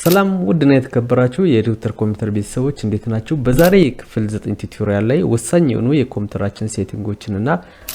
ሰላም ውድና የተከበራችሁ የዶክተር ኮምፒውተር ቤተሰቦች እንዴት ናችሁ? በዛሬ ክፍል 9 ቱቶሪያል ላይ ወሳኝ የሆኑ የኮምፒውተራችን ሴቲንጎችንና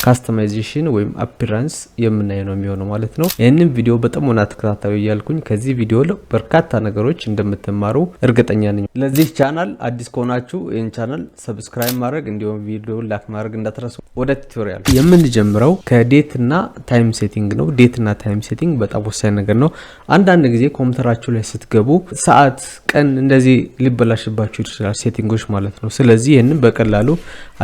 ካስተማይዜሽን ወይም አፒራንስ የምናየው ነው የሚሆነው ማለት ነው። ይህንን ቪዲዮ በጥሞና ተከታተሉ እያልኩኝ ከዚህ ቪዲዮ በርካታ ነገሮች እንደምትማሩ እርግጠኛ ነኝ። ለዚህ ቻናል አዲስ ከሆናችሁ ይህን ቻናል ሰብስክራይብ ማድረግ እንዲሁም ቪዲዮ ላይክ ማድረግ እንዳትረሱ። ወደ ቱቶሪያል የምንጀምረው ከዴት እና ታይም ሴቲንግ ነው። ዴት እና ታይም ሴቲንግ በጣም ወሳኝ ነገር ነው። አንዳንድ ጊዜ ኮምፒውተራችሁ ላይ ስትገቡ ሰዓት ቀን እንደዚህ ሊበላሽባችሁ ይችላል ሴቲንጎች ማለት ነው። ስለዚህ ይሄንን በቀላሉ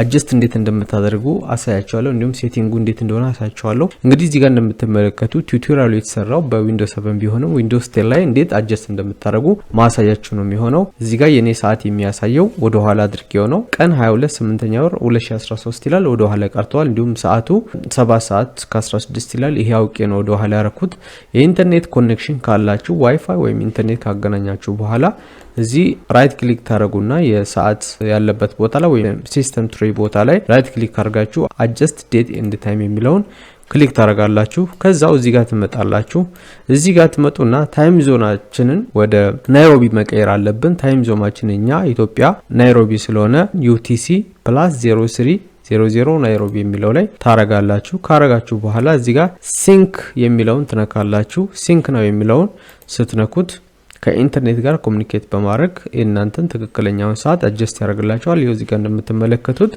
አጀስት እንዴት እንደምታደርጉ አሳያችኋለሁ። እንዲሁም ሴቲንጉ እንዴት እንደሆነ አሳያችኋለሁ። እንግዲህ እዚህ ጋር እንደምትመለከቱ ቱቶሪያሉ የተሰራው በዊንዶውስ 7 ቢሆንም ዊንዶውስ 10 ላይ እንዴት አጀስት እንደምታደርጉ ማሳያችሁ ነው የሚሆነው። እዚህ ጋር የኔ ሰዓት የሚያሳየው ወደ ኋላ አድርጌው ነው። ቀን 22/8 ወር 2013 ይላል፣ ወደ ኋላ ቀርቷል። እንዲሁም ሰዓቱ 7 ሰዓት ከ16 ይላል። ይሄ አውቄ ነው ወደ ኋላ ያረኩት። የኢንተርኔት ኮኔክሽን ካላችሁ ዋይፋይ ወይም ኢንተርኔት ካገናኛችሁ በኋላ እዚህ ራይት ክሊክ ታረጉና የሰዓት ያለበት ቦታ ላይ ወይም ሲስተም ትሪ ቦታ ላይ ራይት ክሊክ አድርጋችሁ አጀስት ዴት ኤንድ ታይም የሚለውን ክሊክ ታረጋላችሁ። ከዛው እዚህ ጋር ትመጣላችሁ። እዚህ ጋር ትመጡና ታይም ዞናችንን ወደ ናይሮቢ መቀየር አለብን። ታይም ዞናችን እኛ ኢትዮጵያ ናይሮቢ ስለሆነ UTC +0300 ናይሮቢ የሚለው ላይ ታረጋላችሁ። ካረጋችሁ በኋላ እዚህ ጋር ሲንክ የሚለውን ትነካላችሁ። ሲንክ ነው የሚለውን ስትነኩት ከኢንተርኔት ጋር ኮሙኒኬት በማድረግ እናንተን ትክክለኛውን ሰዓት አጀስት ያደርግላችኋል። ይሄው እዚህ ጋር እንደምትመለከቱት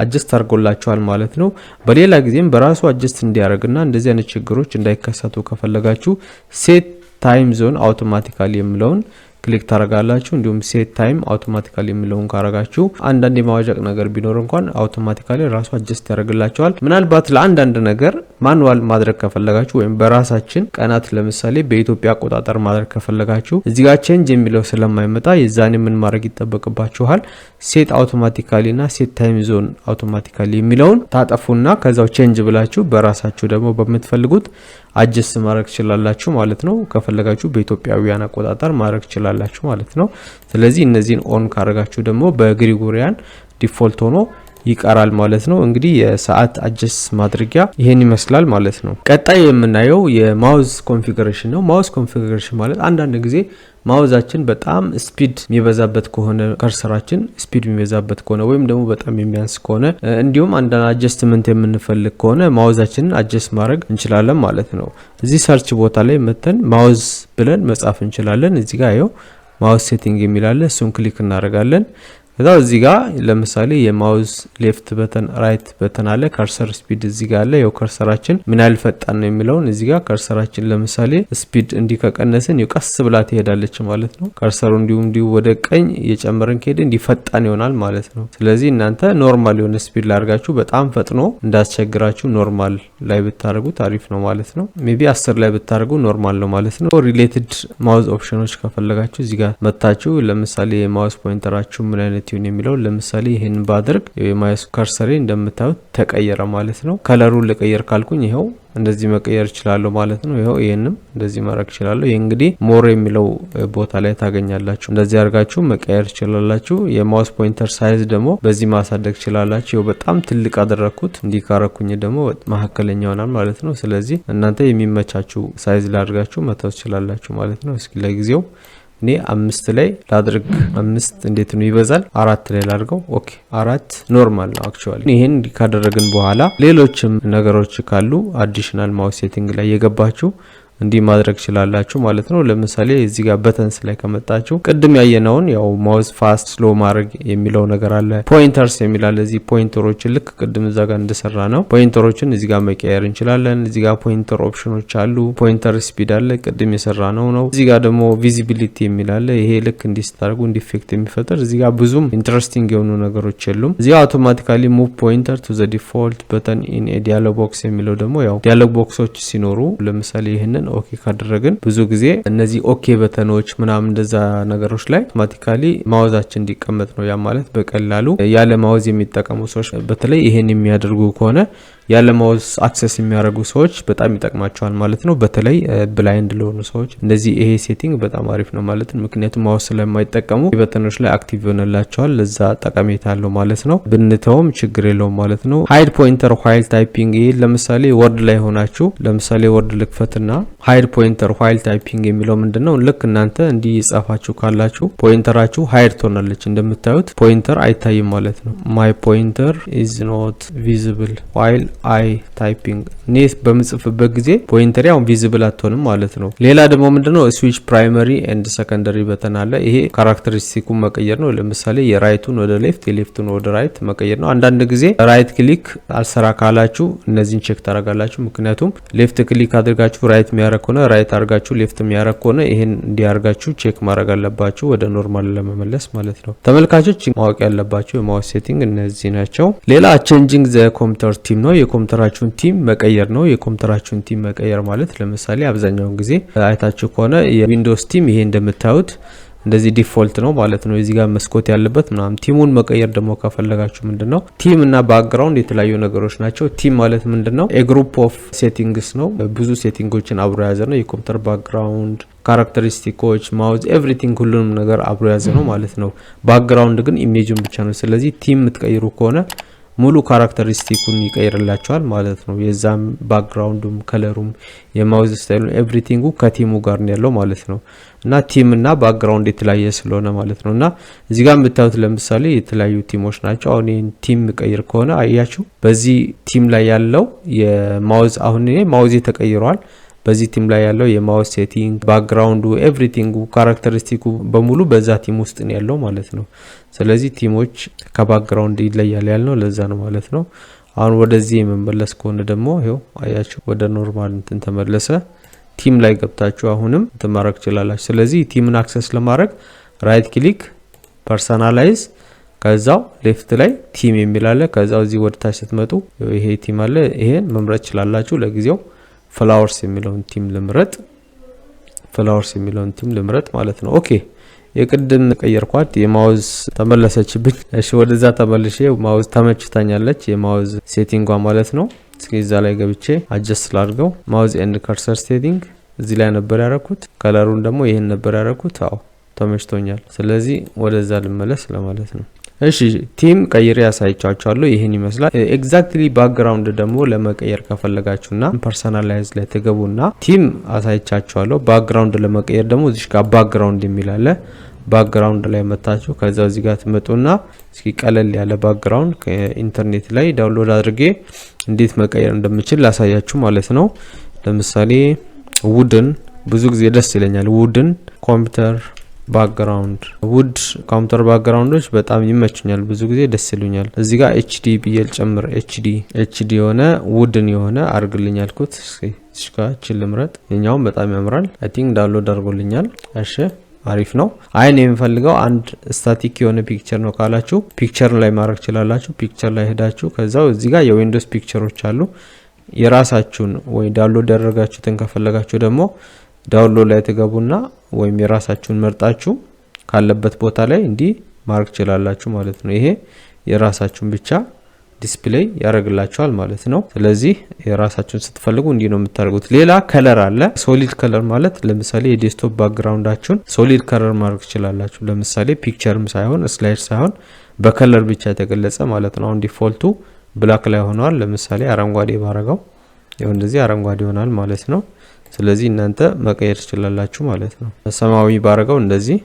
አጀስት አድርጎላችኋል ማለት ነው። በሌላ ጊዜም በራሱ አጀስት እንዲያደርግና እንደዚህ አይነት ችግሮች እንዳይከሰቱ ከፈለጋችሁ ሴት ታይም ዞን አውቶማቲካሊ የሚለውን ክሊክ ታረጋላችሁ። እንዲሁም ሴት ታይም አውቶማቲካሊ የሚለውን ካረጋችሁ አንዳንድ የማዋዠቅ ነገር ቢኖር እንኳን አውቶማቲካሊ ራሱ አጀስት ያደርግላችኋል። ምናልባት ለአንዳንድ ነገር ማኑዋል ማድረግ ከፈለጋችሁ ወይም በራሳችን ቀናት ለምሳሌ በኢትዮጵያ አቆጣጠር ማድረግ ከፈለጋችሁ እዚህ ጋር ቼንጅ የሚለው ስለማይመጣ የዛኔ ምን ማድረግ ይጠበቅባችኋል? ሴት አውቶማቲካሊና ሴት ታይም ዞን አውቶማቲካሊ የሚለውን ታጠፉና ከዛው ቼንጅ ብላችሁ በራሳችሁ ደግሞ በምትፈልጉት አጀስት ማድረግ ትችላላችሁ ማለት ነው። ከፈለጋችሁ በኢትዮጵያውያን አቆጣጠር ማድረግ ትችላላችሁ ማለት ነው። ስለዚህ እነዚህን ኦን ካረጋችሁ ደግሞ በግሪጎሪያን ዲፎልት ሆኖ ይቀራል ማለት ነው። እንግዲህ የሰዓት አጀስት ማድረጊያ ይሄን ይመስላል ማለት ነው። ቀጣይ የምናየው የማውዝ ኮንፊገሬሽን ነው። ማውዝ ኮንፊገሬሽን ማለት አንዳንድ ጊዜ ማውዛችን በጣም ስፒድ የሚበዛበት ከሆነ ከርሰራችን ስፒድ የሚበዛበት ከሆነ ወይም ደግሞ በጣም የሚያንስ ከሆነ እንዲሁም አንዳንድ አጀስትመንት የምንፈልግ ከሆነ ማውዛችንን አጀስት ማድረግ እንችላለን ማለት ነው። እዚህ ሰርች ቦታ ላይ መተን ማውዝ ብለን መጻፍ እንችላለን። እዚህ ጋር ያው ማውዝ ሴቲንግ የሚላለ እሱን ክሊክ እናደርጋለን። ከዛው እዚህ ጋር ለምሳሌ የማውዝ ሌፍት በተን ራይት በተን አለ። ከርሰር ስፒድ እዚህ ጋር አለ። ያው ከርሰራችን ምን ያህል ፈጣን ነው የሚለውን እዚህ ጋር ከርሰራችን ለምሳሌ ስፒድ እንዲከቀነስን ይቀስ ብላ ትሄዳለች ማለት ነው። ከርሰሩ እንዲሁ ወደ ቀኝ እየጨመረን ከሄደ እንዲፈጣን ይሆናል ማለት ነው። ስለዚህ እናንተ ኖርማል የሆነ ስፒድ ላርጋችሁ በጣም ፈጥኖ እንዳስቸግራችሁ ኖርማል ላይ ብታደርጉት አሪፍ ነው ማለት ነው። ሜቢ 10 ላይ ብታደርጉ ኖርማል ነው ማለት ነው። ሪሌትድ ማውዝ ኦፕሽኖች ከፈለጋችሁ እዚህ ጋር መታችሁ ለምሳሌ የማውዝ ፖይንተራችሁ ምን አይነት ይሁን የሚለው ለምሳሌ ይሄን ባድርግ የማውዝ ከርሰሬ እንደምታዩት ተቀየረ ማለት ነው። ከለሩን ለቀየር ካልኩኝ ይሄው እንደዚህ መቀየር ይችላል ማለት ነው። ይሄው ይሄንም እንደዚህ ማድረግ ይችላል። ይሄ እንግዲህ ሞር የሚለው ቦታ ላይ ታገኛላችሁ። እንደዚህ አድርጋችሁ መቀየር ይችላልላችሁ። የማውስ ፖይንተር ሳይዝ ደግሞ በዚህ ማሳደግ ይችላልላችሁ። ይሄው በጣም ትልቅ አደረኩት። እንዲህ ካረኩኝ ደግሞ መካከለኛ ይሆናል ማለት ነው። ስለዚህ እናንተ የሚመቻችሁ ሳይዝ ላድርጋችሁ መተው ይችላልላችሁ ማለት ነው። እስኪ ለጊዜው እኔ 5 ላይ ላድርግ። 5 እንዴት ነው ይበዛል? 4 ላይ ላድርገው። ኦኬ 4 ኖርማል ነው አክቹአሊ። ይሄን ካደረግን በኋላ ሌሎችም ነገሮች ካሉ አዲሽናል ማውስ ሴቲንግ ላይ የገባችሁ እንዲህ ማድረግ ይችላልላችሁ ማለት ነው። ለምሳሌ እዚህ ጋር በተንስ ላይ ከመጣችሁ ቅድም ያየነውን ያው ማውዝ ፋስት ስሎ ማድረግ የሚለው ነገር አለ። ፖይንተርስ የሚላል እዚህ ፖይንተሮችን ልክ ቅድም እዛ ጋር እንደሰራ ነው ፖይንተሮችን እዚህ ጋር መቀየር እንችላለን። እዚህ ጋር ፖይንተር ኦፕሽኖች አሉ። ፖይንተር ስፒድ አለ ቅድም የሰራ ነው። እዚህ ጋር ደግሞ ቪዚቢሊቲ የሚላል ይሄ ልክ እንዲስታርጉ እንዲፌክት የሚፈጠር እዚህ ጋር ብዙም ኢንትረስቲንግ የሆኑ ነገሮች የሉም። እዚህ አውቶማቲካሊ ሙቭ ፖይንተር ቱ ዘ ዲፎልት በተን ኢን ኤ ዲያሎግ ቦክስ የሚለው ደግሞ ያው ዲያሎግ ቦክሶች ሲኖሩ ለምሳሌ ይሄንን ኦኬ ካደረግን ብዙ ጊዜ እነዚህ ኦኬ በተኖች ምናምን እንደዛ ነገሮች ላይ አውቶማቲካሊ ማውዛችን እንዲቀመጥ ነው። ያ ማለት በቀላሉ ያለ ማውዝ የሚጠቀሙ ሰዎች በተለይ ይሄን የሚያደርጉ ከሆነ ያለ ማውዝ አክሰስ የሚያደርጉ ሰዎች በጣም ይጠቅማቸዋል ማለት ነው። በተለይ ብላይንድ ለሆኑ ሰዎች እንደዚህ ይሄ ሴቲንግ በጣም አሪፍ ነው ማለት ነው። ምክንያቱም ማውዝ ስለማይጠቀሙ በተኖች ላይ አክቲቭ ይሆንላቸዋል። ለዛ ጠቀሜታ አለው ማለት ነው። ብንተውም ችግር የለውም ማለት ነው። ሃይድ ፖይንተር ዋይል ታይፒንግ ይሄ ለምሳሌ ወርድ ላይ ሆናችሁ ለምሳሌ ወርድ ልክፈትና ሃይድ ፖይንተር ዋይል ታይፒንግ የሚለው ምንድነው? ልክ እናንተ እንዲህ ይጻፋችሁ ካላችሁ ፖይንተራችሁ ሃይድ ትሆናለች። እንደምታዩት ፖይንተር አይታይም ማለት ነው። ማይ ፖይንተር ኢዝ ኖት ቪዚብል ዋይል አይ ታይፒንግ ኔት በምጽፍበት ጊዜ ፖይንተር ያው ቪዚብል አትሆንም ማለት ነው። ሌላ ደግሞ ምንድነው? ስዊች ፕራይመሪ ኤንድ ሰከንደሪ በተን አለ። ይሄ ካራክተሪስቲኩን መቀየር ነው። ለምሳሌ የራይቱን ወደ ሌፍት የሌፍቱን ወደ ራይት መቀየር ነው። አንዳንድ ጊዜ ራይት ክሊክ አልሰራ ካላችሁ እነዚህን ቼክ ታደርጋላችሁ። ምክንያቱም ሌፍት ክሊክ አድርጋችሁ ራይት የሚያረግ ከሆነ ራይት አድርጋችሁ ሌፍት የሚያረግ ከሆነ ይሄን እንዲያርጋችሁ ቼክ ማድረግ አለባችሁ ወደ ኖርማል ለመመለስ ማለት ነው። ተመልካቾች ማወቅ ያለባችሁ የማውስ ሴቲንግ እነዚህ ናቸው። ሌላ ቼንጂንግ ዘ ኮምፒውተር ቲም ነው። የኮምፒውተራችሁን ቲም መቀየር ነው። የኮምፒውተራችሁን ቲም መቀየር ማለት ለምሳሌ አብዛኛውን ጊዜ አይታችሁ ከሆነ የዊንዶውስ ቲም ይሄ እንደምታዩት እንደዚህ ዲፎልት ነው ማለት ነው። እዚህ ጋር መስኮት ያለበት ምናምን። ቲሙን መቀየር ደግሞ ከፈለጋችሁ ምንድነው? ቲም እና ባክግራውንድ የተለያዩ ነገሮች ናቸው። ቲም ማለት ምንድነው? ግሩፕ ኦፍ ሴቲንግስ ነው። ብዙ ሴቲንጎችን አብሮ የያዘ ነው። የኮምፒውተር ባክግራውንድ፣ ካራክተሪስቲኮች፣ ማውዝ ኤቭሪቲንግ ሁሉንም ነገር አብሮ የያዘ ነው ማለት ነው። ባክግራውንድ ግን ኢሜጅን ብቻ ነው። ስለዚህ ቲም የምትቀይሩ ከሆነ ሙሉ ካራክተሪስቲኩን ይቀይርላቸዋል ማለት ነው። የዛም ባክግራውንዱም ከለሩም የማውዝ ስታይሉን ኤቭሪቲንጉ ከቲሙ ጋር ነው ያለው ማለት ነው። እና ቲም እና ባክግራውንድ የተለያየ ስለሆነ ማለት ነው። እና እዚህ ጋር የምታዩት ለምሳሌ የተለያዩ ቲሞች ናቸው። አሁን ይሄን ቲም ቀይር ከሆነ አያችሁ በዚህ ቲም ላይ ያለው የማውዝ አሁን ይሄ ማውዝ ተቀይሯል። በዚህ ቲም ላይ ያለው የማውስ ሴቲንግ ባክግራውንዱ ኤቭሪቲንጉ ካራክተሪስቲኩ በሙሉ በዛ ቲም ውስጥ ነው ያለው ማለት ነው። ስለዚህ ቲሞች ከባክግራውንድ ይለያል ያልነው ለዛ ነው ማለት ነው። አሁን ወደዚህ የመመለስ ከሆነ ደግሞ ይሄው አያችሁ ወደ ኖርማል እንትን ተመለሰ። ቲም ላይ ገብታችሁ አሁንም ተማረክ ይችላልላችሁ። ስለዚህ ቲምን አክሰስ ለማድረግ ራይት ክሊክ ፐርሰናላይዝ ከዛው ሌፍት ላይ ቲም የሚል አለ። ከዛው እዚህ ወደ ታች ስትመጡ ይሄ ቲም አለ። ይሄን መምረጥ ይችላልላችሁ። ለጊዜው ፍላወርስ የሚለውን ቲም ልምረጥ ማለት ነው። ኦኬ የቅድም ቀየርኳት የማውዝ ተመለሰችብኝ። እሺ ወደዛ ተመልሼ ማውዝ ተመችታኛለች የማውዝ ሴቲንጓ ማለት ነው። እስኪ እዛ ላይ ገብቼ አጀስት ላድርገው። ማውዝ ኤንድ ከርሰር ሴቲንግ እዚህ ላይ ነበር ያረኩት። ከለሩን ደግሞ ይሄን ነበር ያረኩት። አዎ ተመችቶኛል። ስለዚህ ወደዛ ልመለስ ለማለት ነው። እሺ ቲም ቀይሬ ያሳይቻችኋለሁ። ይሄን ይመስላል። ኤግዛክትሊ ባክግራውንድ ደግሞ ለመቀየር ከፈለጋችሁና ፐርሰናላይዝ ላይ ተገቡና ቲም አሳይቻችኋለሁ። ባክግራውንድ ለመቀየር ደግሞ እዚህ ጋር ባክግራውንድ የሚላለ ባክግራውንድ ላይ መጣችሁ ከዛ እዚህ ጋር ትመጡና እስኪ ቀለል ያለ ባክግራውንድ ከኢንተርኔት ላይ ዳውንሎድ አድርጌ እንዴት መቀየር እንደምችል ላሳያችሁ ማለት ነው። ለምሳሌ ውድን ብዙ ጊዜ ደስ ይለኛል። ውድን ኮምፒውተር ባክግራውንድ ውድ ኮምፒውተር ባክግራውንዶች በጣም ይመቹኛል። ብዙ ጊዜ ደስ ይሉኛል። እዚህ ጋር ኤችዲ ቢኤል ጨምር ኤችዲ የሆነ ውድን የሆነ አርግልኝ አልኩት። እሺ ልምረጥ። የኛውም በጣም ያምራል። አይ ቲንክ ዳውንሎድ አድርጎልኛል። እሺ አሪፍ ነው። አይን የምፈልገው አንድ ስታቲክ የሆነ ፒክቸር ነው ካላችሁ ፒክቸር ላይ ማድረግ ይችላልላችሁ። ፒክቸር ላይ ሄዳችሁ ከዛው እዚህ ጋር የዊንዶውስ ፒክቸሮች አሉ። የራሳችሁን ወይ ዳውንሎድ ያደረጋችሁትን ከፈለጋችሁ ደግሞ ዳውንሎድ ላይ ተገቡና ወይም የራሳችሁን መርጣችሁ ካለበት ቦታ ላይ እንዲ ማርክ ይችላልላችሁ ማለት ነው። ይሄ የራሳችሁን ብቻ ዲስፕሌይ ያደርግላችኋል ማለት ነው። ስለዚህ የራሳችሁን ስትፈልጉ እንዲ ነው የምታደርጉት። ሌላ ከለር አለ። ሶሊድ ከለር ማለት ለምሳሌ የዴስክቶፕ ባክግራውንዳችሁን ሶሊድ ከለር ማድረግ ይችላልላችሁ። ለምሳሌ ፒክቸርም ሳይሆን ስላይድ ሳይሆን በከለር ብቻ የተገለጸ ማለት ነው። አሁን ዲፎልቱ ብላክ ላይ ሆኗል። ለምሳሌ አረንጓዴ ባረጋው ይሄው እንደዚህ አረንጓዴ ይሆናል ማለት ነው። ስለዚህ እናንተ መቀየር ትችላላችሁ ማለት ነው። ሰማያዊ ባረጋው እንደዚህ።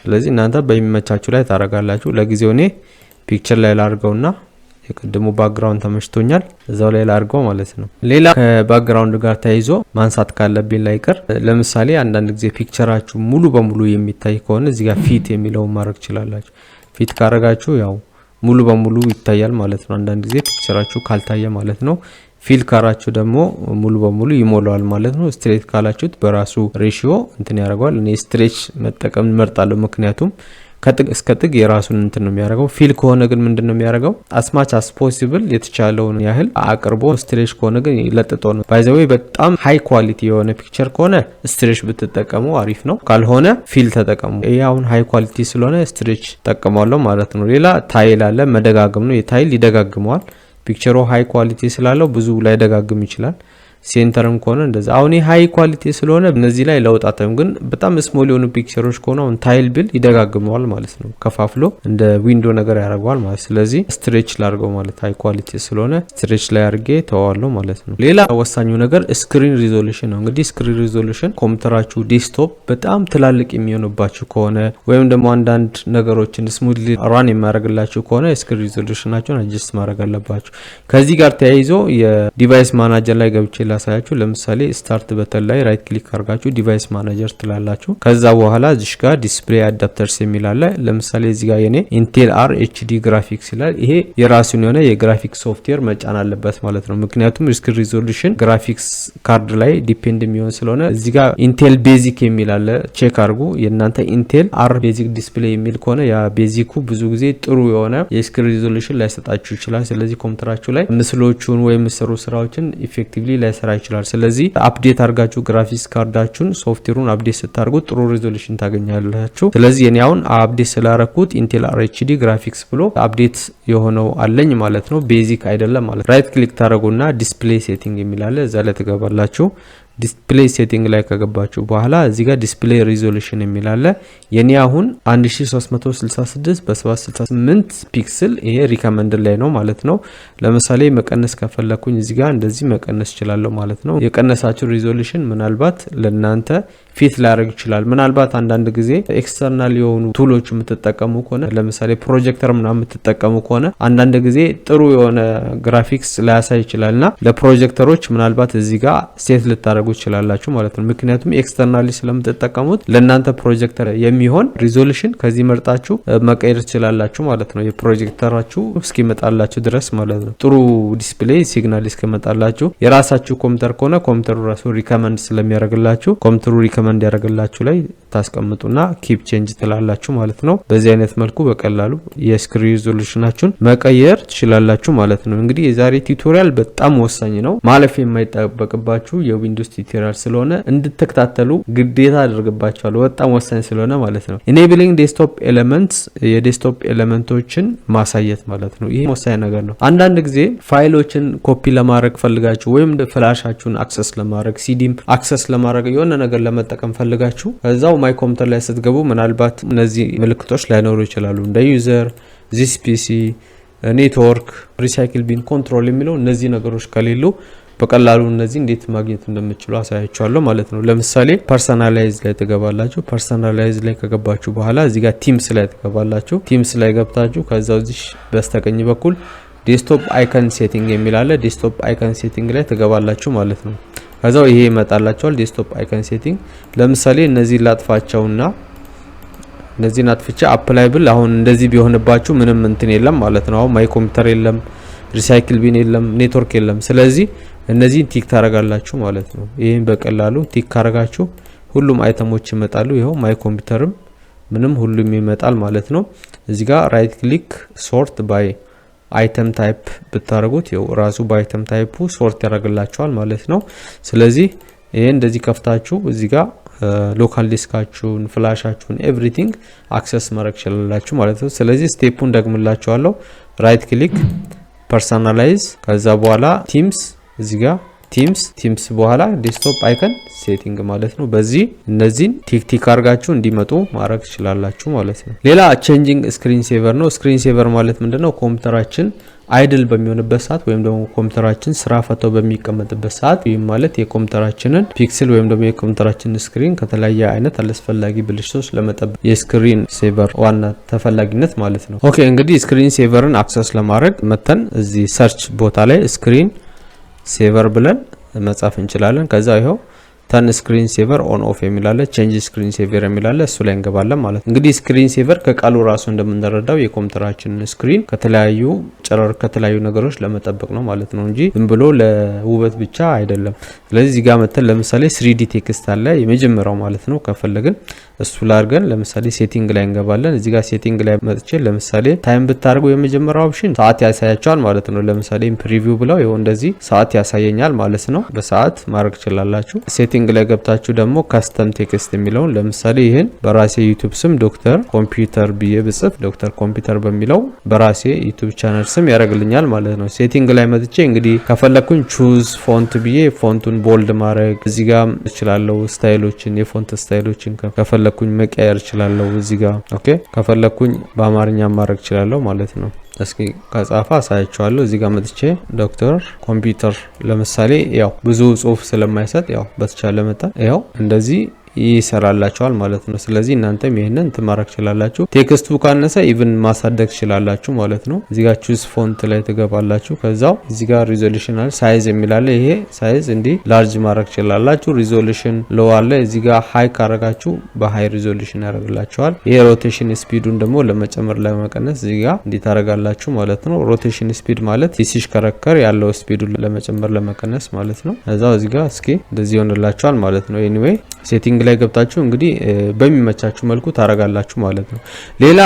ስለዚህ እናንተ በሚመቻችሁ ላይ ታረጋላችሁ። ለጊዜው እኔ ፒክቸር ላይ ላርገውና የቀድሞ ባክግራውንድ ተመችቶኛል እዛው ላይ ላርገው ማለት ነው። ሌላ ከባክግራውንድ ጋር ተያይዞ ማንሳት ካለብኝ ላይቀር ለምሳሌ አንዳንድ ጊዜ ፒክቸራችሁ ሙሉ በሙሉ የሚታይ ከሆነ እዚህ ጋር ፊት የሚለው ማድረግ ይችላልላችሁ። ፊት ካረጋችሁ ያው ሙሉ በሙሉ ይታያል ማለት ነው። አንዳንድ ጊዜ ፒክቸራችሁ ካልታየ ማለት ነው። ፊል ካራችሁ ደግሞ ሙሉ በሙሉ ይሞላዋል ማለት ነው። ስትሬት ካላችሁት በራሱ ሬሺዮ እንትን ያደርጋል። እኔ ስትሬች መጠቀም መርጣለሁ ምክንያቱም ከጥግ እስከ ጥግ የራሱን እንትን ነው የሚያደርገው። ፊል ከሆነ ግን ምንድነው የሚያደርገው? አስማች አስ ፖሲብል የተቻለውን ያህል አቅርቦ ስትሬች ከሆነ ግን ለጥጦ ነው። ባይ ዘ ዌይ በጣም ሃይ ኳሊቲ የሆነ ፒክቸር ከሆነ ስትሬች ብትጠቀሙ አሪፍ ነው። ካልሆነ ፊል ተጠቀሙ። ይሄ አሁን ሃይ ኳሊቲ ስለሆነ ስትሬች ተጠቀማለሁ ማለት ነው። ሌላ ታይል አለ። መደጋገም ነው። የታይል ይደጋግመዋል። ፒክቸሩ ሃይ ኳሊቲ ስላለው ብዙ ላይ ደጋግም ይችላል። ሴንተርም ከሆነ እንደዛ አሁን ሃይ ኳሊቲ ስለሆነ እነዚህ ላይ ለውጣተም ግን በጣም ስሞል የሆኑ ፒክቸሮች ከሆነ አሁን ታይል ቢል ይደጋግመዋል ማለት ነው። ከፋፍሎ እንደ ዊንዶ ነገር ያደርገዋል ማለት ስለዚህ ስትሬች ላድርገው ማለት ሃይ ኳሊቲ ስለሆነ ስትሬች ላይ አድርጌ ተዋዋለሁ ማለት ነው። ሌላ ወሳኙ ነገር ስክሪን ሪዞሉሽን ነው። እንግዲህ ስክሪን ሪዞሉሽን ኮምፒውተራችሁ ዴስክቶፕ በጣም ትላልቅ የሚሆንባችሁ ከሆነ ወይም ደግሞ አንዳንድ ነገሮችን ስሙዝሊ ራን የሚያደርግላችሁ ከሆነ ስክሪን ሪዞሉሽናችሁን አጀስት ማድረግ አለባችሁ። ከዚህ ጋር ተያይዞ የዲቫይስ ማናጀር ላይ ገብቼ ላሳያችሁ። ለምሳሌ ስታርት በተን ላይ ራይት ክሊክ አድርጋችሁ ዲቫይስ ማናጀር ትላላችሁ። ከዛ በኋላ እዚህ ጋር ዲስፕሌይ አዳፕተርስ የሚል አለ። ለምሳሌ እዚህ ጋር የኔ ኢንቴል አር ኤችዲ ግራፊክስ ይላል። ይሄ የራሱን የሆነ የግራፊክስ ሶፍትዌር መጫን አለበት ማለት ነው። ምክንያቱም ስክሪን ሪዞሉሽን ግራፊክስ ካርድ ላይ ዲፔንድ የሚሆን ስለሆነ እዚህ ጋር ኢንቴል ቤዚክ የሚል አለ። ቼክ አድርጉ። የእናንተ ኢንቴል አር ቤዚክ ዲስፕሌይ የሚል ከሆነ ያ ቤዚኩ ብዙ ጊዜ ጥሩ የሆነ የስክሪን ሪዞሉሽን ላይሰጣችሁ ይችላል። ስለዚህ ኮምፒውተራችሁ ላይ ምስሎቹን ወይም የሚሰሩ ስራዎችን ኢፌክቲቭሊ ላይሰራ ይችላል። ስለዚህ አፕዴት አድርጋችሁ ግራፊክስ ካርዳችሁን ሶፍትዌሩን አፕዴት ስታደርጉ ጥሩ ሪዞሉሽን ታገኛላችሁ። ስለዚህ እኔ አሁን አፕዴት ስላረኩት ኢንቴል አር ኤችዲ ግራፊክስ ብሎ አፕዴት የሆነው አለኝ ማለት ነው። ቤዚክ አይደለም ማለት። ራይት ክሊክ ታደርጉና ዲስፕሌይ ሴቲንግ የሚላለ እዛ ላይ ትገባላችሁ። ዲስፕሌይ ሴቲንግ ላይ ከገባችሁ በኋላ እዚህ ጋር ዲስፕሌይ ሪዞሉሽን የሚል አለ። የኔ አሁን 1366 በ768 ፒክስል ይሄ ሪከመንድ ላይ ነው ማለት ነው። ለምሳሌ መቀነስ ከፈለኩኝ እዚህ ጋር እንደዚህ መቀነስ ይችላል ማለት ነው። የቀነሳችሁ ሪዞሉሽን ምናልባት ለናንተ ፊት ላያደርግ ይችላል። ምናልባት አንዳንድ ጊዜ ኤክስተርናል የሆኑ ቱሎች የምትጠቀሙ ከሆነ ለምሳሌ ፕሮጀክተር ምናምን የምትጠቀሙ ከሆነ አንዳንድ ጊዜ ጥሩ የሆነ ግራፊክስ ላያሳይ ይችላልና ለፕሮጀክተሮች ምናልባት እዚህ ጋር ሴት ልታደርጉ ይችላላችሁ ማለት ነው። ምክንያቱም ኤክስተርናሊ ስለምትጠቀሙት ለእናንተ ፕሮጀክተር የሚሆን ሪዞሉሽን ከዚህ መርጣችሁ መቀየር ትችላላችሁ ማለት ነው። የፕሮጀክተራችሁ እስኪመጣላችሁ ድረስ ማለት ነው። ጥሩ ዲስፕሌይ ሲግናል እስኪመጣላችሁ የራሳችሁ ኮምፒውተር ከሆነ ኮምፒውተሩ ራሱ ሪከመንድ ስለሚያደርግላችሁ ኮምፒውተሩ ሪከመንድ ያደርግላችሁ ላይ ታስቀምጡና ኪፕ ቼንጅ ትላላችሁ ማለት ነው። በዚህ አይነት መልኩ በቀላሉ የስክሪን ሪዞሉሽናችሁን መቀየር ትችላላችሁ ማለት ነው። እንግዲህ የዛሬ ቱቶሪያል በጣም ወሳኝ ነው። ማለፍ የማይጠበቅባችሁ የዊንዶውስ ቱቶሪያል ስለሆነ እንድትከታተሉ ግዴታ አድርግባችኋል። በጣም ወሳኝ ስለሆነ ማለት ነው። ኢኔብሊንግ ዴስክቶፕ ኤሌመንትስ የዴስክቶፕ ኤሌመንቶችን ማሳየት ማለት ነው። ይሄ ወሳኝ ነገር ነው። አንዳንድ ጊዜ ፋይሎችን ኮፒ ለማድረግ ፈልጋችሁ ወይም ፍላሻችሁን አክሰስ ለማድረግ ሲዲም አክሰስ ለማድረግ የሆነ ነገር ለመጠቀም ፈልጋችሁ እዛው ማይ ኮምፒውተር ላይ ስትገቡ ምናልባት እነዚህ ምልክቶች ላይኖሩ ይችላሉ። እንደ ዩዘር ዚስ ፒሲ ኔትወርክ ሪሳይክል ቢን ኮንትሮል የሚለው እነዚህ ነገሮች ከሌሉ በቀላሉ እነዚህ እንዴት ማግኘት እንደምትችሉ አሳያችኋለሁ ማለት ነው። ለምሳሌ ፐርሰናላይዝ ላይ ትገባላችሁ። ፐርሰናላይዝ ላይ ከገባችሁ በኋላ እዚህ ጋር ቲምስ ላይ ትገባላችሁ። ቲምስ ላይ ገብታችሁ ከዛው እዚህ በስተቀኝ በኩል ዴስክቶፕ አይከን ሴቲንግ የሚል አለ። ዴስክቶፕ አይከን ሴቲንግ ላይ ትገባላችሁ ማለት ነው። ከዛው ይሄ ይመጣላችኋል ዴስክቶፕ አይከን ሴቲንግ። ለምሳሌ እነዚህ ላጥፋቸውና እነዚህን አጥፍቼ አፕላይ ብል አሁን እንደዚህ ቢሆንባችሁ ምንም እንትን የለም ማለት ነው። አሁን ማይ ኮምፒውተር የለም፣ ሪሳይክል ቢን የለም፣ ኔትወርክ የለም። ስለዚህ እነዚህን ቲክ ታረጋላችሁ ማለት ነው። ይሄን በቀላሉ ቲክ ካረጋችሁ ሁሉም አይተሞች ይመጣሉ። ይሄው ማይ ኮምፒውተርም ምንም ሁሉም ይመጣል ማለት ነው። እዚህ ጋር ራይት ክሊክ ሶርት ባይ አይተም ታይፕ ብታረጉት ይሄው ራሱ በአይተም ታይፑ ሶርት ያደርግላችኋል ማለት ነው። ስለዚህ ይሄ እንደዚህ ከፍታችሁ እዚህ ጋር ሎካል ዲስካችሁን ፍላሻችሁን ኤቭሪቲንግ አክሰስ ማድረግ ይችላልላችሁ ማለት ነው። ስለዚህ ስቴፑን ደግምላችኋለሁ። ራይት ክሊክ ፐርሰናላይዝ ከዛ በኋላ ቲምስ እዚህ ጋር ቲምስ በኋላ ዴስክቶፕ አይከን ሴቲንግ ማለት ነው። በዚህ እነዚህን ቲክ አርጋችሁ እንዲመጡ ማድረግ ትችላላችሁ ማለት ነው። ሌላ ቼንጂንግ ስክሪን ሴቨር ነው። ስክሪን ሴቨር ማለት ምንድነው? ኮምፒውተራችን አይድል በሚሆንበት ሰዓት ወይም ደግሞ ኮምፒውተራችን ስራ ፈተው በሚቀመጥበት ሰዓት ይህም ማለት የኮምፒውተራችንን ፒክስል ወይም ደግሞ የኮምፒውተራችንን ስክሪን ከተለያየ አይነት አላስፈላጊ ብልሽቶች ለመጠበቅ የስክሪን ሴቨር ዋና ተፈላጊነት ማለት ነው። ኦኬ እንግዲህ ስክሪን ሴቨርን አክሰስ ለማድረግ መተን እዚህ ሰርች ቦታ ላይ ስክሪን ሴቨር ብለን መጻፍ እንችላለን። ከዛ ይሄው ተን ስክሪን ሴቨር ኦን ኦፍ የሚላለ ቼንጅ ስክሪን ሴቨር የሚላለ እሱ ላይ እንገባለን ማለት ነው። እንግዲህ ስክሪን ሴቨር ከቃሉ ራሱ እንደምንረዳው የኮምፒውተራችንን ስክሪን ከተለያዩ ጨረር ከተለያዩ ነገሮች ለመጠበቅ ነው ማለት ነው እንጂ ዝም ብሎ ለውበት ብቻ አይደለም። ስለዚህ እዚህ ጋር መተን ለምሳሌ 3D ቴክስት አለ የመጀመሪያው ማለት ነው። ከፈለግን እሱ ላርገን ለምሳሌ ሴቲንግ ላይ እንገባለን። እዚህ ጋር ሴቲንግ ላይ መጥቼ ለምሳሌ ታይም ብታርጉ የመጀመሪያው ኦፕሽን ሰዓት ያሳያቸዋል ማለት ነው። ለምሳሌ ፕሪቪው ብለው ይኸው እንደዚህ ሰዓት ያሳየኛል ማለት ነው። በሰዓት ማድረግ ትችላላችሁ። ሴቲንግ ላይ ገብታችሁ ደግሞ ካስተም ቴክስት የሚለውን ለምሳሌ ይህን በራሴ ዩቲዩብ ስም ዶክተር ኮምፒውተር ብዬ ብጽፍ ዶክተር ኮምፒውተር በሚለው በራሴ ዩቲዩብ ቻናል ስም ያደርግልኛል ማለት ነው። ሴቲንግ ላይ መጥቼ እንግዲህ ከፈለኩኝ ቹዝ ፎንት ብዬ ፎንቱን ቦልድ ማድረግ እዚህ ጋር እችላለሁ። ስታይሎችን የፎንት ስታይሎችን ከፈለኩኝ መቀየር እችላለሁ እዚህ ጋር ኦኬ። ከፈለኩኝ በአማርኛ ማድረግ እችላለሁ ማለት ነው። እስኪ ከጻፋ አሳያችኋለሁ። እዚህ ጋር መጥቼ ዶክተር ኮምፒውተር ለምሳሌ ያው ብዙ ጽሁፍ ስለማይሰጥ ያው በተቻለ መጠን ያው እንደዚህ ይሰራላችኋል ማለት ነው። ስለዚህ እናንተም ይሄንን ትማረክ ይችላላችሁ። ቴክስቱ ካነሰ ኢቭን ማሳደግ ይችላላችሁ ማለት ነው። እዚህ ጋር ቹዝ ፎንት ላይ ትገባላችሁ። ከዛው እዚህ ጋር ሪዞሉሽን አለ ሳይዝ የሚላለ ይሄ ሳይዝ እንዲ ላርጅ ማድረግ ይችላላችሁ። ሪዞሉሽን ሎ አለ እዚህ ጋር ሃይ ካረጋችሁ በሃይ ሪዞሉሽን ያደርግላችኋል። ይሄ ሮቴሽን ስፒዱን ደግሞ ለመጨመር ለመቀነስ እዚህ ጋር እንዲ ታረጋላችሁ ማለት ነው። ሮቴሽን ስፒድ ማለት ሲሽከረከር ያለው ስፒዱን ለመጨመር ለመቀነስ ማለት ነው። እዛው እዚህ ጋር እስኪ እንደዚህ ይሆንላችኋል ማለት ነው። ኤኒዌይ ሴቲንግ ላይ ገብታችሁ እንግዲህ በሚመቻችሁ መልኩ ታረጋላችሁ ማለት ነው። ሌላ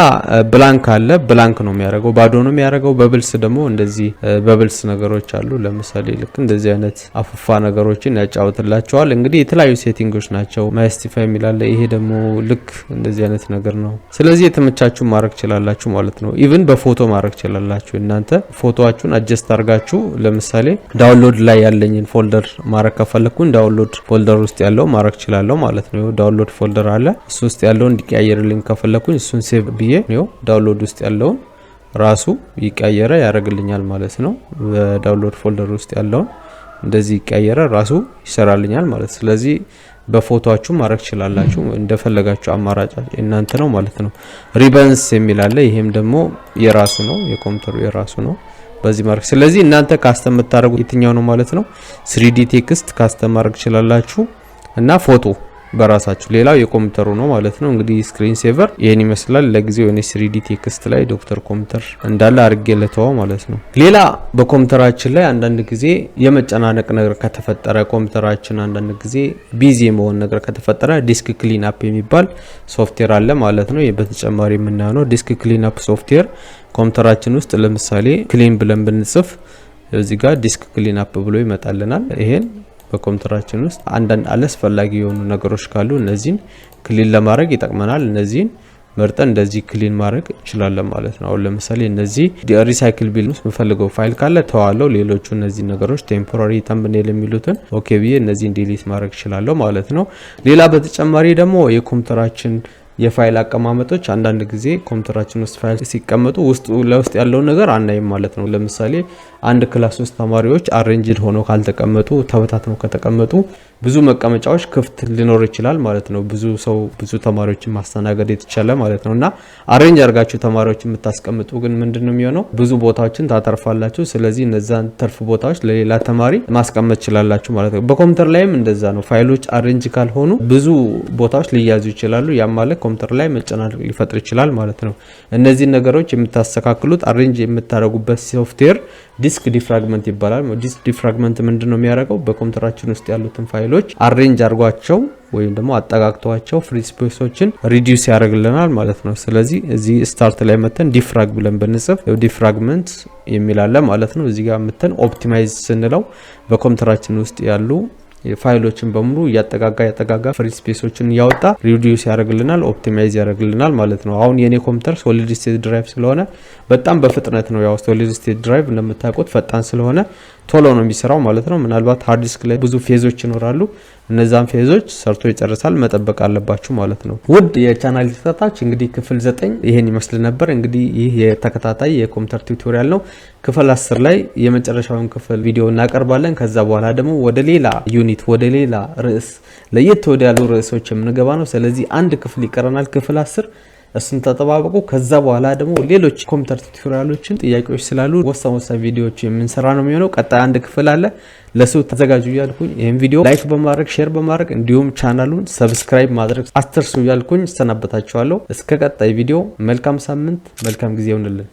ብላንክ አለ። ብላንክ ነው የሚያደርገው፣ ባዶ ነው የሚያደርገው። በብልስ ደግሞ እንደዚህ በብልስ ነገሮች አሉ። ለምሳሌ ልክ እንደዚህ አይነት አፉፋ ነገሮችን ያጫውትላችኋል። እንግዲህ የተለያዩ ሴቲንጎች ናቸው። ማስቲፋይ የሚላለ ይሄ ደግሞ ልክ እንደዚህ አይነት ነገር ነው። ስለዚህ የተመቻችሁ ማድረግ ይችላላችሁ ማለት ነው። ኢቭን በፎቶ ማድረግ ይችላላችሁ። እናንተ ፎቶአችሁን አጀስት አድርጋችሁ ለምሳሌ ዳውንሎድ ላይ ያለኝን ፎልደር ማድረግ ከፈለኩኝ ዳውንሎድ ፎልደር ውስጥ ያለው ማድረግ ይችላል ማለት ነው። ዳውንሎድ ፎልደር አለ እሱ ውስጥ ያለውን እንዲቀያየርልኝ ከፈለኩኝ እሱን ሴቭ ብዬ ነው ዳውንሎድ ውስጥ ያለውን ራሱ ይቀያየረ ያደርግልኛል ማለት ነው። በዳውንሎድ ፎልደር ውስጥ ያለውን እንደዚህ ይቀያየረ ራሱ ይሰራልኛል ማለት። ስለዚህ በፎቶአችሁ ማድረግ ይችላላችሁ እንደፈለጋችሁ። አማራጭ እናንተ ነው ማለት ነው። ሪበንስ የሚል አለ ይሄም ደግሞ የራሱ ነው፣ የኮምፒውተሩ የራሱ ነው። በዚህ ማድረግ ስለዚህ እናንተ ካስተም የምታደርጉ የትኛው ነው ማለት ነው። 3D ቴክስት ካስተም ማድረግ ይችላላችሁ እና ፎቶ በራሳችሁ። ሌላው የኮምፒውተሩ ነው ማለት ነው። እንግዲህ ስክሪን ሴቨር ይሄን ይመስላል። ለጊዜው እኔ 3D ቴክስት ላይ ዶክተር ኮምፒውተር እንዳለ አርጌለታው ማለት ነው። ሌላ በኮምፒውተራችን ላይ አንዳንድ ጊዜ የመጨናነቅ ነገር ከተፈጠረ ኮምፒውተራችን አንዳንድ ጊዜ ቢዚ የመሆን ነገር ከተፈጠረ ዲስክ ክሊን አፕ የሚባል ሶፍትዌር አለ ማለት ነው። በተጨማሪ የምናየው ነው ዲስክ ክሊን አፕ ሶፍትዌር። ኮምፒውተራችን ውስጥ ለምሳሌ ክሊን ብለን ብንጽፍ እዚህ ጋር ዲስክ ክሊን አፕ ብሎ ይመጣልናል። ይሄን በኮምፒውተራችን ውስጥ አንዳንድ አላስፈላጊ የሆኑ ነገሮች ካሉ እነዚህን ክሊን ለማድረግ ይጠቅመናል። እነዚህን መርጠን እንደዚህ ክሊን ማድረግ እንችላለን ማለት ነው። አሁን ለምሳሌ እነዚህ ሪሳይክል ቢል ውስጥ የምፈልገው ፋይል ካለ ተዋለው። ሌሎቹ እነዚህ ነገሮች ቴምፖራሪ ተምብኔል የሚሉትን ኦኬ ብዬ እነዚህን ዲሊት ማድረግ እችላለሁ ማለት ነው። ሌላ በተጨማሪ ደግሞ የኮምፒውተራችን የፋይል አቀማመጦች አንዳንድ ጊዜ ኮምፒውተራችን ውስጥ ፋይል ሲቀመጡ ውስጥ ለውስጥ ያለው ነገር አናይም ማለት ነው። ለምሳሌ አንድ ክላስ ውስጥ ተማሪዎች አሬንጅድ ሆነው ካልተቀመጡ ተበታትነው ከተቀመጡ ብዙ መቀመጫዎች ክፍት ሊኖር ይችላል ማለት ነው። ብዙ ሰው ብዙ ተማሪዎችን ማስተናገድ የተቻለ ማለት ነውና አሬንጅ አድርጋችሁ ተማሪዎችን የምታስቀምጡ ግን ምንድነው የሚሆነው ብዙ ቦታዎችን ታተርፋላችሁ። ስለዚህ እነዛን ተርፍ ቦታዎች ለሌላ ተማሪ ማስቀመጥ ይችላልላችሁ ማለት ነው። በኮምፒውተር ላይም እንደዛ ነው። ፋይሎች አሬንጅ ካልሆኑ ብዙ ቦታዎች ሊያዙ ይችላሉ። ያ ማለት ኮምፒውተር ላይ መጨናነቅ ሊፈጥር ይችላል ማለት ነው። እነዚህ ነገሮች የምታስተካክሉት አሬንጅ የምታደርጉበት ሶፍትዌር ዲስክ ዲፍራግመንት ይባላል። ዲስክ ዲፍራግመንት ምንድነው የሚያደርገው በኮምፒውተራችን ውስጥ ያሉትን ፋይሎች አሬንጅ አድርጓቸው ወይም ደግሞ አጠጋግቷቸው ፍሪ ስፔሶችን ሪዲዩስ ያደርግልናል ማለት ነው። ስለዚህ እዚህ ስታርት ላይ መተን ዲፍራግ ብለን ብንጽፍ ዲፍራግመንት የሚላለ ማለት ነው። እዚህ ጋር መተን ኦፕቲማይዝ ስንለው በኮምፒውተራችን ውስጥ ያሉ ፋይሎችን በሙሉ ያጠጋጋ ፍሪ ስፔሶችን ያወጣ ሪዲዩስ ያደርግልናል፣ ኦፕቲማይዝ ያደርግልናል ማለት ነው። አሁን የኔ ኮምፒውተር ሶሊድ ስቴት ድራይቭ ስለሆነ በጣም በፍጥነት ነው። ያው ሶሊድ ስቴት ድራይቭ እንደምታውቁት ፈጣን ስለሆነ ቶሎ ነው የሚሰራው ማለት ነው። ምናልባት ሃርድ ዲስክ ላይ ብዙ ፌዞች ይኖራሉ። እነዛን ፌዞች ሰርቶ ይጨርሳል፣ መጠበቅ አለባችሁ ማለት ነው። ውድ የቻናል ተከታታዮች እንግዲህ ክፍል 9 ይሄን ይመስል ነበር። እንግዲህ ይህ የተከታታይ የኮምፒውተር ቱቶሪያል ነው። ክፍል 10 ላይ የመጨረሻውን ክፍል ቪዲዮ እናቀርባለን። ከዛ በኋላ ደግሞ ወደ ሌላ ዩኒት ወደ ሌላ ርዕስ ለየት ወደ ያሉ ርዕሶች የምንገባ ነው። ስለዚህ አንድ ክፍል ይቀረናል፣ ክፍል 10 እሱን ተጠባበቁ። ከዛ በኋላ ደግሞ ሌሎች ኮምፒውተር ቱቶሪያሎችን ጥያቄዎች ስላሉ ወሳኝ ቪዲዮዎች የምንሰራ ነው የሚሆነው። ቀጣይ አንድ ክፍል አለ፣ ለሱ ተዘጋጁ እያልኩኝ ይሄን ቪዲዮ ላይክ በማድረግ ሼር በማድረግ እንዲሁም ቻናሉን ሰብስክራይብ ማድረግ አትርሱ እያልኩኝ እሰናበታችኋለሁ። እስከ ቀጣይ ቪዲዮ መልካም ሳምንት፣ መልካም ጊዜ ይሁንልን።